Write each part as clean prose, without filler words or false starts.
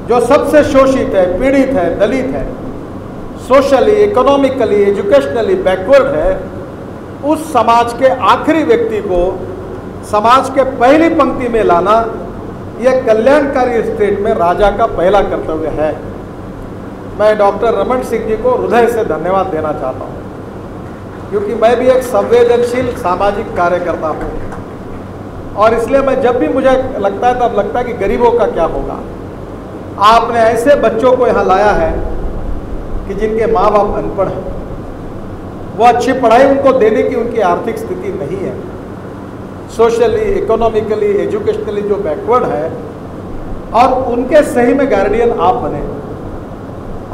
जो सबसे शोषित है, पीड़ित है, दलित है, सोशली, इकोनॉमिकली, एजुकेशनली बैकवर्ड है, उस समाज के आखिरी व्यक्ति को समाज के पहली पंक्ति में लाना यह कल्याणकारी स्टेट में राजा का पहला कर्तव्य है। मैं डॉक्टर रमन सिंह जी को हृदय से धन्यवाद देना चाहता हूँ, क्योंकि मैं भी एक संवेदनशील सामाजिक कार्यकर्ता हूँ और इसलिए मैं जब भी मुझे लगता है तब लगता है कि गरीबों का क्या होगा। आपने ऐसे बच्चों को यहाँ लाया है कि जिनके माँ बाप अनपढ़ हैं, वो अच्छी पढ़ाई उनको देने की उनकी आर्थिक स्थिति नहीं है, सोशली, इकोनॉमिकली, एजुकेशनली जो बैकवर्ड है, और उनके सही में गार्डियन आप बने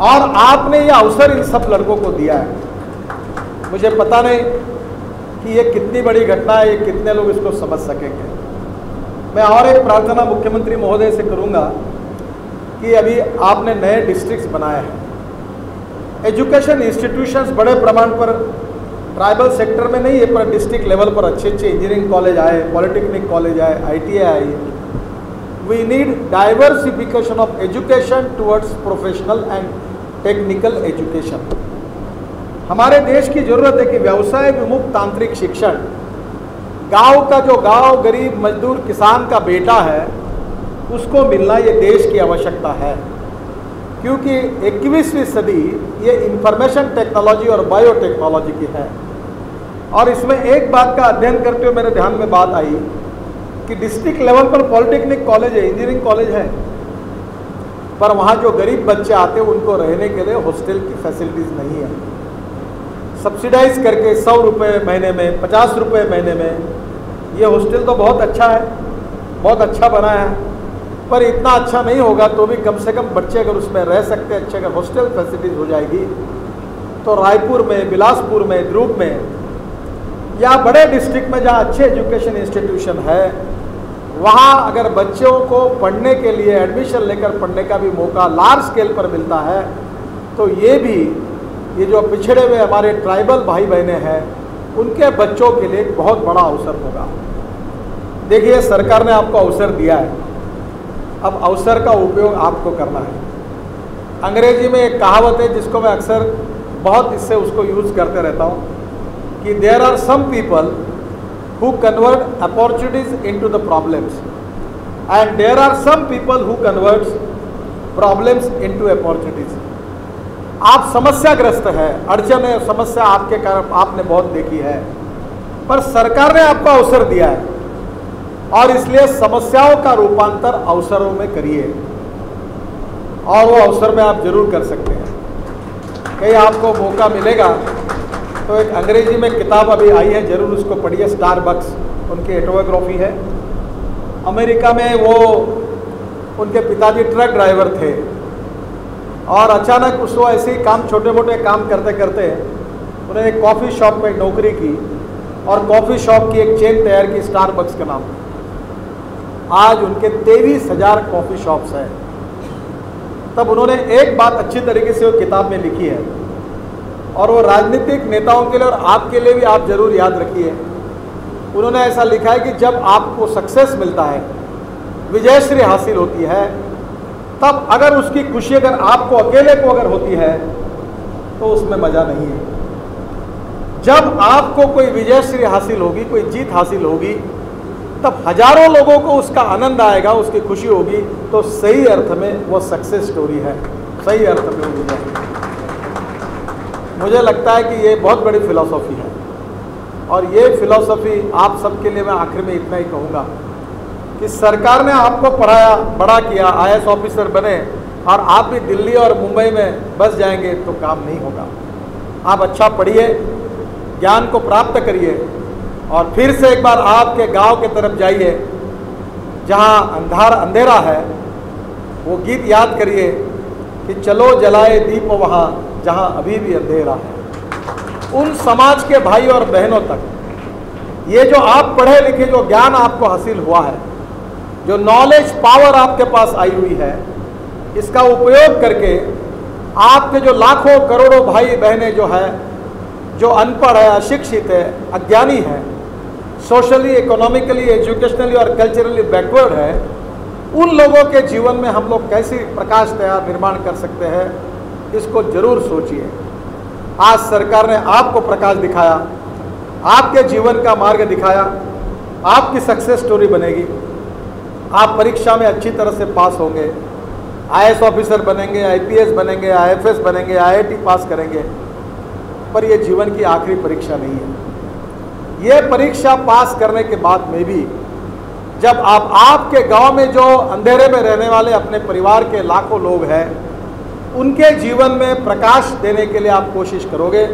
और आपने ये अवसर इन सब लड़कों को दिया है। मुझे पता नहीं कि ये कितनी बड़ी घटना है, ये कितने लोग इसको समझ सकेंगे। मैं और एक प्रार्थना मुख्यमंत्री महोदय से करूंगा कि अभी आपने नए डिस्ट्रिक्ट्स बनाए हैं, एजुकेशन इंस्टीट्यूशंस बड़े प्रमाण पर ट्राइबल सेक्टर में नहीं है, पर डिस्ट्रिक्ट लेवल पर अच्छे अच्छे इंजीनियरिंग कॉलेज आए, पॉलिटेक्निक कॉलेज आए, ITI आई है। We need diversification of education towards professional and technical education. हमारे देश की जरूरत है कि व्यवसाय विमुख तांत्रिक शिक्षण, गांव का जो गांव गरीब मजदूर किसान का बेटा है उसको मिलना ये देश की आवश्यकता है, क्योंकि 21वीं सदी ये इंफॉर्मेशन टेक्नोलॉजी और बायोटेक्नोलॉजी की है। और इसमें एक बात का अध्ययन करते हुए मेरे ध्यान में बात आई कि डिस्ट्रिक्ट लेवल पर पॉलिटेक्निक कॉलेज है, इंजीनियरिंग कॉलेज है, पर वहाँ जो गरीब बच्चे आते हैं उनको रहने के लिए हॉस्टल की फैसिलिटीज़ नहीं है। सब्सिडाइज करके 100 रुपये महीने में, 50 रुपये महीने में, ये हॉस्टल तो बहुत अच्छा है, बहुत अच्छा बना है, पर इतना अच्छा नहीं होगा तो भी कम से कम बच्चे अगर उसमें रह सकते हैं, अच्छे अगर हॉस्टल फैसिलिटीज़ हो जाएगी तो रायपुर में, बिलासपुर में, ध्रुव में या बड़े डिस्ट्रिक्ट में जहाँ अच्छे एजुकेशन इंस्टीट्यूशन है, वहाँ अगर बच्चों को पढ़ने के लिए एडमिशन लेकर पढ़ने का भी मौका लार्ज स्केल पर मिलता है, तो ये जो पिछड़े हुए हमारे ट्राइबल भाई बहनें हैं उनके बच्चों के लिए एक बहुत बड़ा अवसर होगा। देखिए, सरकार ने आपको अवसर दिया है, अब अवसर का उपयोग आपको करना है। अंग्रेजी में एक कहावत है जिसको मैं अक्सर बहुत इससे उसको यूज़ करते रहता हूँ कि there are some people who convert opportunities into the problems and there are some people who converts problems into opportunities. आप समस्याग्रस्त है, अड़चन है, समस्या आपके कारण आपने बहुत देखी है, पर सरकार ने आपको अवसर दिया है और इसलिए समस्याओं का रूपांतर अवसरों में करिए और वो अवसर में आप जरूर कर सकते हैं। कहीं आपको मौका मिलेगा तो एक अंग्रेजी में किताब अभी आई है, जरूर उसको पढ़िए, स्टारबक्स, उनकी ऑटोबायोग्राफी है। अमेरिका में वो उनके पिताजी ट्रक ड्राइवर थे और अचानक उसको ऐसे ही काम, छोटे मोटे काम करते करते उन्होंने एक कॉफ़ी शॉप में नौकरी की और कॉफ़ी शॉप की एक चेन तैयार की स्टारबक्स के नाम। आज उनके 23,000 कॉफ़ी शॉप्स हैं। तब उन्होंने एक बात अच्छी तरीके से वो किताब में लिखी है और वो राजनीतिक नेताओं के लिए और आपके लिए भी आप जरूर याद रखिए। उन्होंने ऐसा लिखा है कि जब आपको सक्सेस मिलता है, विजयश्री हासिल होती है, तब अगर उसकी खुशी अगर आपको अकेले को अगर होती है तो उसमें मज़ा नहीं है। जब आपको कोई विजयश्री हासिल होगी, कोई जीत हासिल होगी, तब हजारों लोगों को उसका आनंद आएगा, उसकी खुशी होगी, तो सही अर्थ में वो सक्सेस स्टोरी है, सही अर्थ में वो है। मुझे लगता है कि ये बहुत बड़ी फिलॉसफी है और ये फिलॉसफी आप सबके लिए मैं आखिर में इतना ही कहूँगा कि सरकार ने आपको पढ़ाया, बड़ा किया, IAS ऑफिसर बने और आप भी दिल्ली और मुंबई में बस जाएंगे तो काम नहीं होगा। आप अच्छा पढ़िए, ज्ञान को प्राप्त करिए और फिर से एक बार आपके गांव के तरफ जाइए जहां अंधेरा है। वो गीत याद करिए कि चलो जलाए दीप वहां जहां अभी भी अंधेरा है। उन समाज के भाई और बहनों तक ये जो आप पढ़े लिखे, जो ज्ञान आपको हासिल हुआ है, जो नॉलेज पावर आपके पास आई हुई है, इसका उपयोग करके आपके जो लाखों करोड़ों भाई बहनें जो है, जो अनपढ़ है, अशिक्षित है, अज्ञानी है, सोशली, इकोनॉमिकली, एजुकेशनली और कल्चरली बैकवर्ड है, उन लोगों के जीवन में हम लोग कैसे प्रकाश तैयार निर्माण कर सकते हैं, इसको जरूर सोचिए। आज सरकार ने आपको प्रकाश दिखाया, आपके जीवन का मार्ग दिखाया, आपकी सक्सेस स्टोरी बनेगी। आप परीक्षा में अच्छी तरह से पास होंगे, आईएएस ऑफिसर बनेंगे, आईपीएस बनेंगे, आईएफएस बनेंगे, आईआईटी पास करेंगे। पर यह जीवन की आखिरी परीक्षा नहीं है। यह परीक्षा पास करने के बाद में भी जब आप आपके गांव में जो अंधेरे में रहने वाले अपने परिवार के लाखों लोग हैं, उनके जीवन में प्रकाश देने के लिए आप कोशिश करोगे,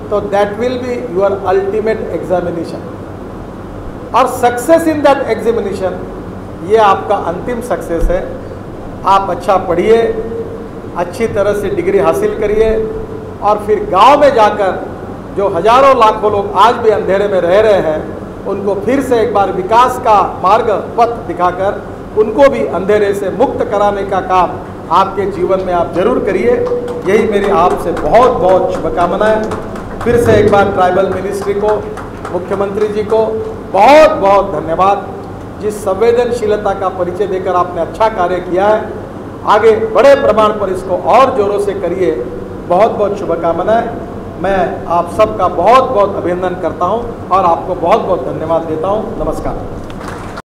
तो that will be your ultimate examination. और सक्सेस इन दैट एग्जामिनेशन, ये आपका अंतिम सक्सेस है। आप अच्छा पढ़िए, अच्छी तरह से डिग्री हासिल करिए, और फिर गांव में जाकर जो हजारों लाखों लोग आज भी अंधेरे में रह रहे हैं, उनको फिर से एक बार विकास का मार्ग पथ दिखाकर उनको भी अंधेरे से मुक्त कराने का काम आपके जीवन में आप जरूर करिए। यही मेरी आपसे बहुत बहुत शुभकामनाएं। फिर से एक बार ट्राइबल मिनिस्ट्री को, मुख्यमंत्री जी को बहुत बहुत धन्यवाद। जिस संवेदनशीलता का परिचय देकर आपने अच्छा कार्य किया है, आगे बड़े प्रमाण पर इसको और जोरों से करिए। बहुत बहुत शुभकामनाएं। मैं आप सबका बहुत बहुत अभिनंदन करता हूं और आपको बहुत बहुत धन्यवाद देता हूं। नमस्कार।